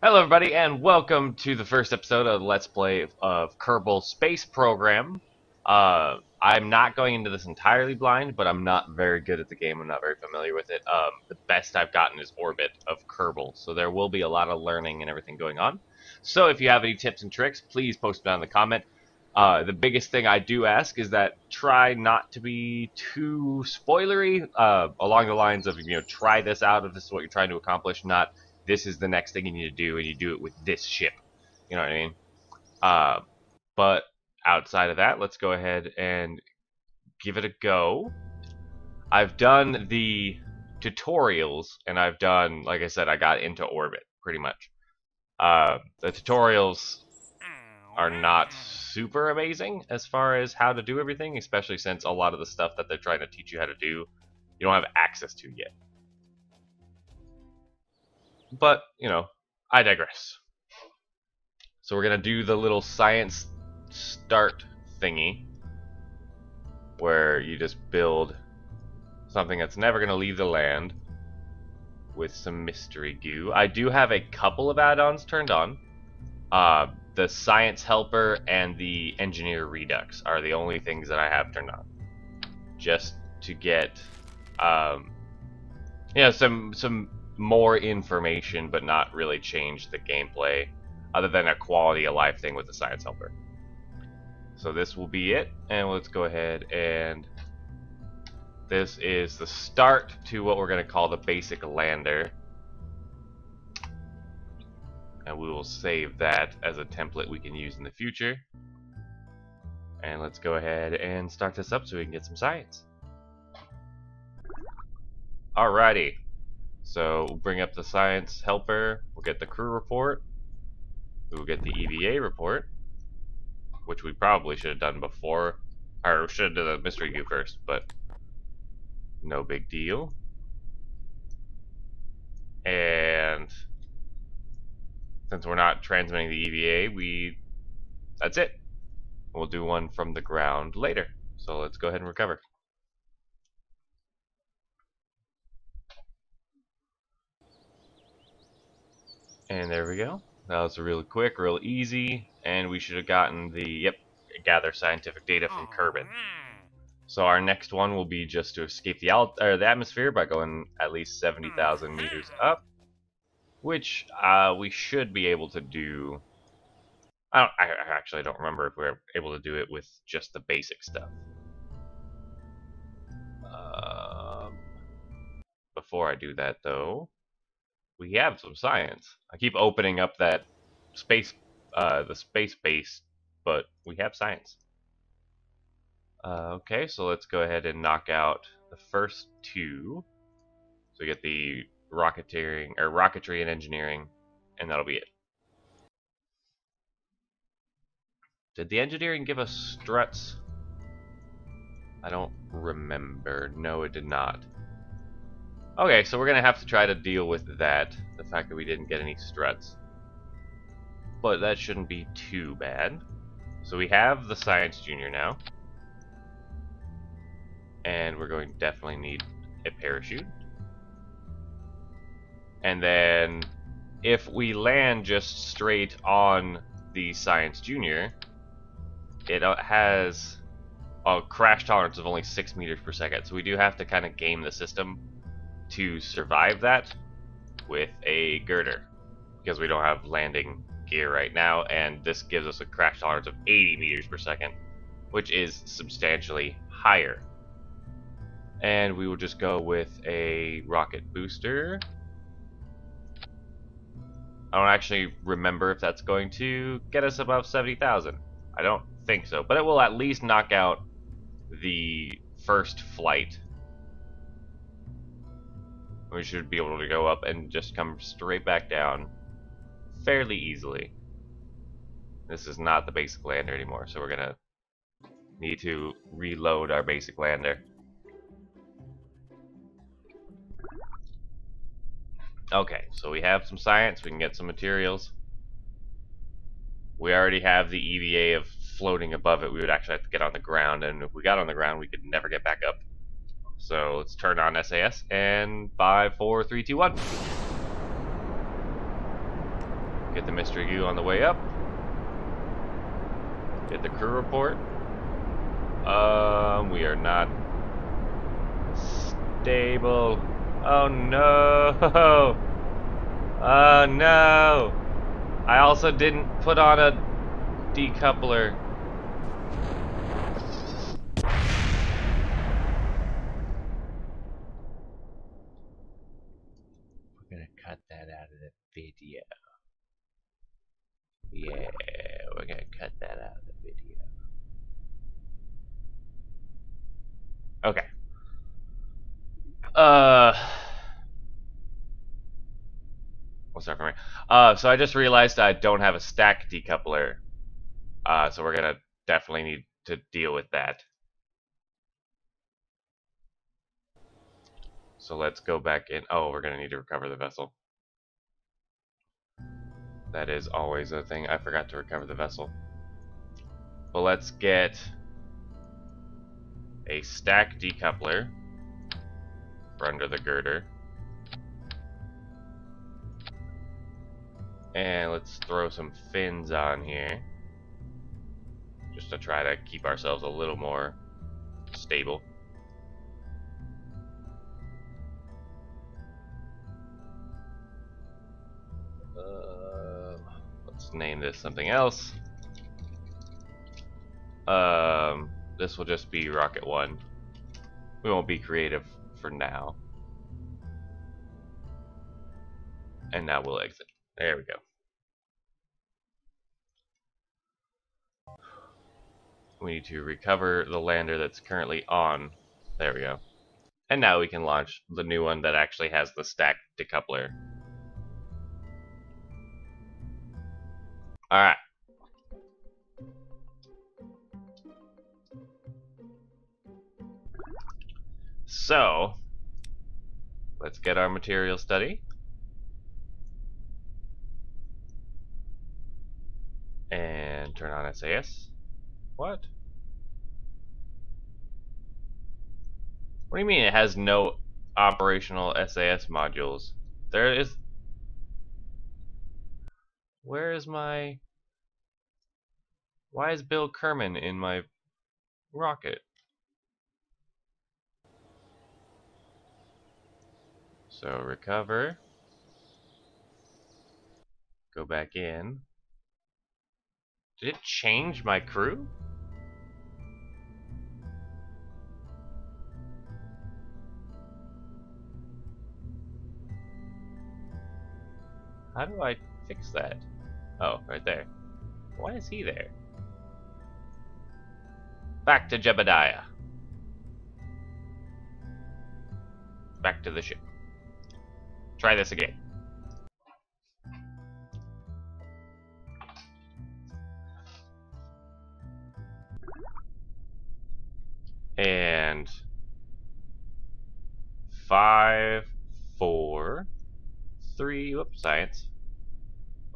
Hello everybody and welcome to the first episode of Let's Play of Kerbal Space Program. I'm not going into this entirely blind, but I'm not very good at the game. I'm not very familiar with it. The best I've gotten is Orbit of Kerbal, so there will be a lot of learning and everything going on. So if you have any tips and tricks, please post them down in the comment. The biggest thing I do ask is that try not to be too spoilery, along the lines of, try this out if this is what you're trying to accomplish, not this is the next thing you need to do, and you do it with this ship. You know what I mean? But outside of that, let's go ahead and give it a go. I've done the tutorials, and I've done, like I said, I got into orbit, pretty much. The tutorials are not super amazing as far as how to do everything, especially since a lot of the stuff that they're trying to teach you how to do, you don't have access to yet. But, I digress. So we're going to do the little science start thingy, where you just build something that's never going to leave the land with some mystery goo. I do have a couple of add-ons turned on. The science helper and the engineer redux are the only things that I have turned on, just to get some more information, but not really change the gameplay, other than a quality of life thing with the science helper. So this will be it, and let's go ahead and this is the start to what we're going to call the basic lander, and we will save that as a template we can use in the future. And let's go ahead and start this up so we can get some science. Alrighty. So we'll bring up the science helper, we'll get the crew report, we'll get the EVA report, which we probably should have done before, or should have done the mystery goo first, but no big deal. And since we're not transmitting the EVA, that's it. We'll do one from the ground later. So let's go ahead and recover. And there we go. That was really quick, real easy, and we should have gotten the, gather scientific data from Kerbal. So our next one will be just to escape the atmosphere by going at least 70,000 meters up, which we should be able to do. I actually don't remember if we're able to do it with just the basic stuff. Before I do that, though, we have some science. I keep opening up that space, the space base, but we have science. Okay, so let's go ahead and knock out the first two. So we get the rocketry and engineering, and that'll be it. Did the engineering give us struts? I don't remember. No, it did not. Okay, so we're going to have to try to deal with that, the fact that we didn't get any struts. But that shouldn't be too bad. So we have the Science Junior now. And we're going to definitely need a parachute. And then, if we land just straight on the Science Junior, it has a crash tolerance of only 6 meters per second. So we do have to kind of game the system to survive that with a girder, because we don't have landing gear right now, and this gives us a crash tolerance of 80 meters per second, which is substantially higher. And we will just go with a rocket booster. I don't actually remember if that's going to get us above 70,000. I don't think so, but it will at least knock out the first flight. We should be able to go up and just come straight back down fairly easily. This is not the basic lander anymore, so we're gonna need to reload our basic lander. Okay, so we have some science, we can get some materials. We already have the EVA of floating above it. We would actually have to get on the ground, and if we got on the ground, we could never get back up. So let's turn on SAS, and 5, 4, 3, 2, 1. Get the mystery goo on the way up. Get the crew report. We are not stable. Oh no! Oh no! I also didn't put on a decoupler. We're gonna cut that out of the video. Yeah, we're gonna cut that out of the video. Okay. What's that for me? So I just realized I don't have a stack decoupler. So we're gonna definitely need to deal with that. So let's go back in. Oh, we're gonna need to recover the vessel. That is always a thing. I forgot to recover the vessel. But let's get a stack decoupler for under the girder. And let's throw some fins on here. Just to try to keep ourselves a little more stable. Let's name this something else. This will just be Rocket 1. We won't be creative for now. And now we'll exit. There we go. We need to recover the lander that's currently on. There we go. And now we can launch the new one that actually has the stacked decoupler. Alright. So, let's get our material study. And turn on SAS. What? What do you mean it has no operational SAS modules? There is... Where is my... Why is Bill Kerman in my rocket? So recover. Go back in. Did it change my crew? How do I fix that? Oh, right there. Why is he there? Back to Jebediah. Back to the ship. Try this again. And 5, 4, 3. Whoops, science.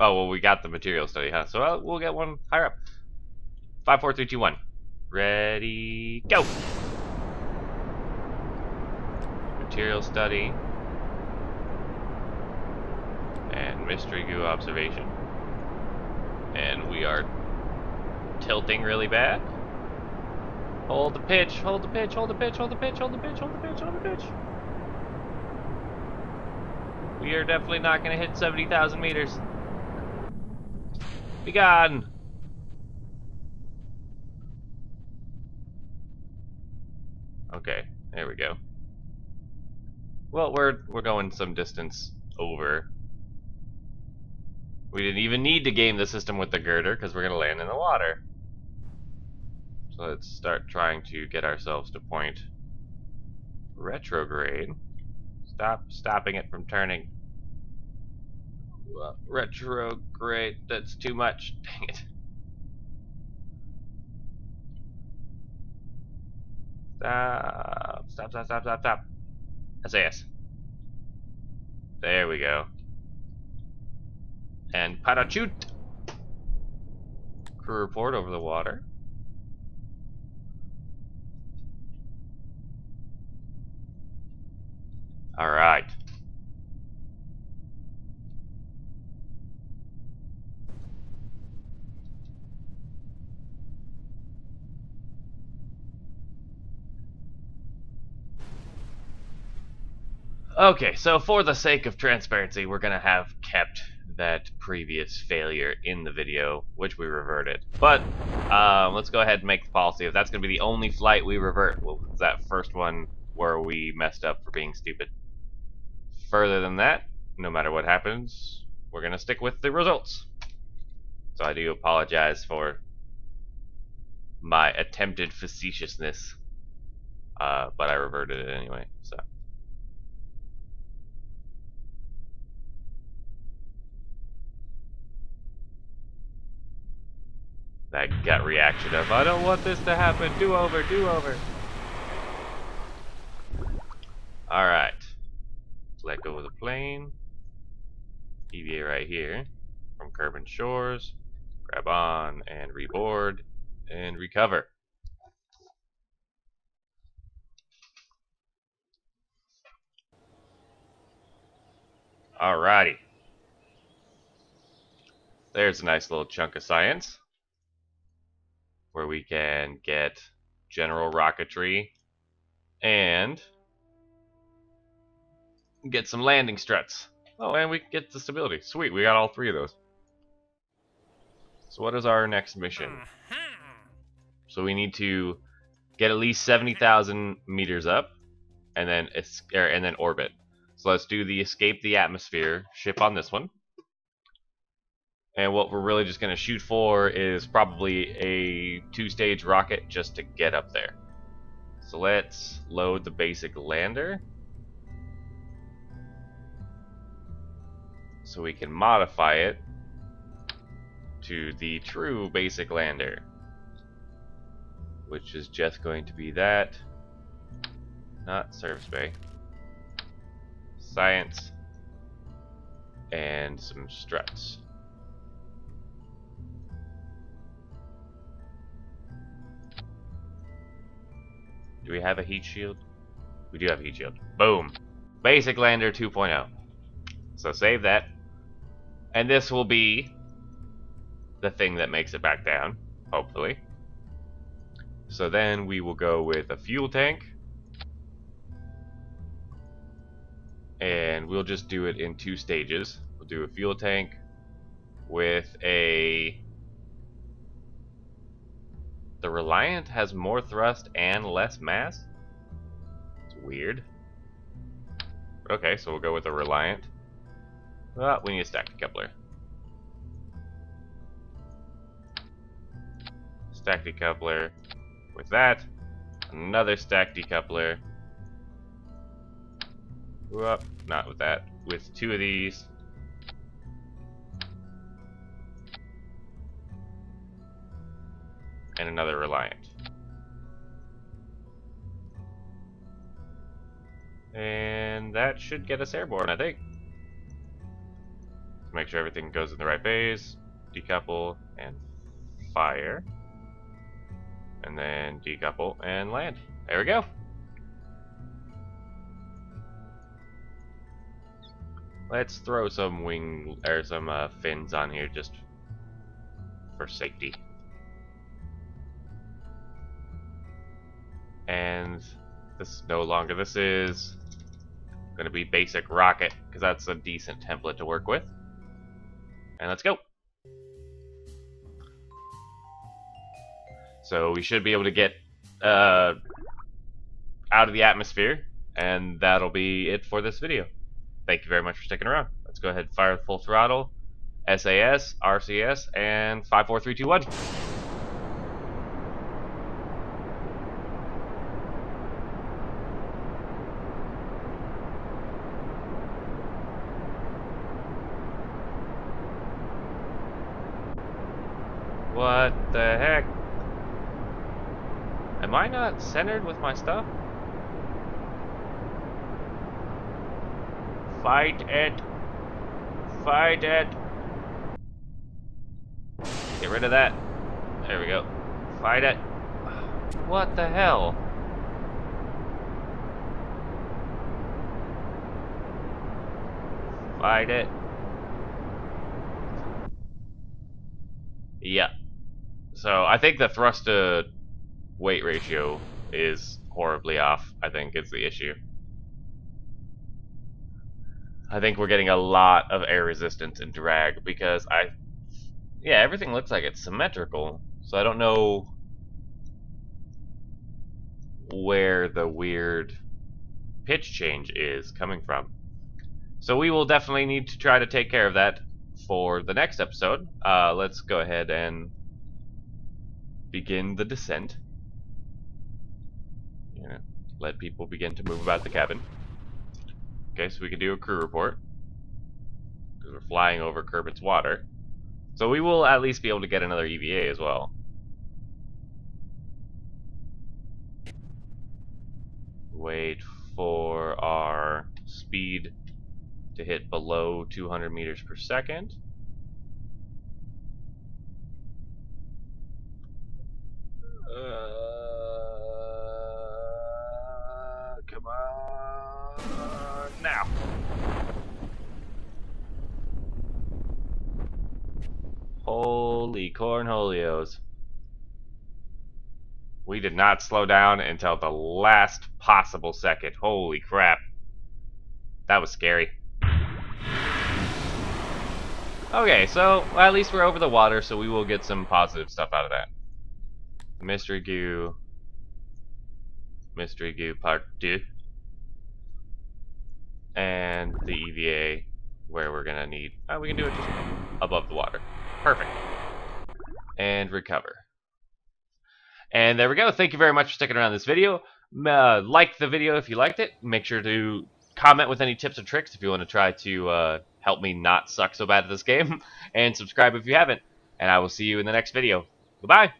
Oh well, we got the material study, huh? So we'll get one higher up. 5, 4, 3, 2, 1. Ready, go. Material study and mystery goo observation. And we are tilting really bad. Hold the pitch, hold the pitch, hold the pitch, hold the pitch, hold the pitch, hold the pitch, hold the pitch. We are definitely not going to hit 70,000 meters. Be gone. Okay, there we go. Well, we're going some distance over. We didn't even need to game the system with the girder because we're going to land in the water. So let's start trying to get ourselves to point retrograde. Stop stopping it from turning. Retrograde, that's too much. Dang it. Stop. SAS. There we go. And parachute. Crew report over the water. Alright. Okay, so for the sake of transparency, we're gonna have kept that previous failure in the video, which we reverted. But let's go ahead and make the policy. If that's gonna be the only flight we revert, well, it's that first one where we messed up for being stupid. Further than that, no matter what happens, we're gonna stick with the results. So I do apologize for my attempted facetiousness, but I reverted it anyway, so. That gut reaction of, I don't want this to happen, do over, do over. Alright. Let go of the plane. EVA right here. From Kerbal Shores. Grab on and reboard and recover. Alrighty. There's a nice little chunk of science where we can get general rocketry and get some landing struts. Oh, and we get the stability. Sweet, we got all three of those. So what is our next mission? So we need to get at least 70,000 meters up and then orbit. So let's do the escape the atmosphere ship on this one. And what we're really just going to shoot for is probably a 2-stage rocket just to get up there. So let's load the basic lander. So we can modify it to the true basic lander. Which is just going to be that. Not service bay. Science. And some struts. Do we have a heat shield? We do have a heat shield. Boom! Basic Lander 2.0. So save that. And this will be the thing that makes it back down, hopefully. So then we will go with a fuel tank. And we'll just do it in 2 stages. We'll do a fuel tank with a... The Reliant has more thrust and less mass? It's weird. Okay, so we'll go with the Reliant. Well, we need a stack decoupler. Stack decoupler. With that, another stack decoupler. Whoop, not with that. With 2 of these. And another Reliant. And that should get us airborne, I think. Let's make sure everything goes in the right bays. Decouple and fire. And then decouple and land. There we go. Let's throw some fins on here just for safety. And this is going to be basic rocket because that's a decent template to work with. And let's go. So we should be able to get out of the atmosphere, and that'll be it for this video. Thank you very much for sticking around. Let's go ahead and fire full throttle, SAS, RCS, and 5, 4, 3, 2, 1. What the heck? Am I not centered with my stuff? Fight it! Fight it! Get rid of that. There we go. Fight it. What the hell? Fight it. Yeah. So I think the thrust to weight ratio is horribly off, I think is the issue. I think we're getting a lot of air resistance and drag because yeah, everything looks like it's symmetrical. So I don't know where the weird pitch change is coming from. So we will definitely need to try to take care of that for the next episode. Let's go ahead and begin the descent. Yeah, let people begin to move about the cabin. Okay, so we can do a crew report because we're flying over Kermit's water. So we will at least be able to get another EVA as well. Wait for our speed to hit below 200 meters per second. Come on now. Holy cornholios. We did not slow down until the last possible second. Holy crap. That was scary. Okay, so at least we're over the water, so we will get some positive stuff out of that. Mystery Goo Part 2. And the EVA, where we're gonna need... Oh, we can do it just above the water. Perfect. And recover. And there we go. Thank you very much for sticking around this video. Like the video if you liked it. Make sure to comment with any tips or tricks if you want to try to help me not suck so bad at this game. And subscribe if you haven't. And I will see you in the next video. Goodbye.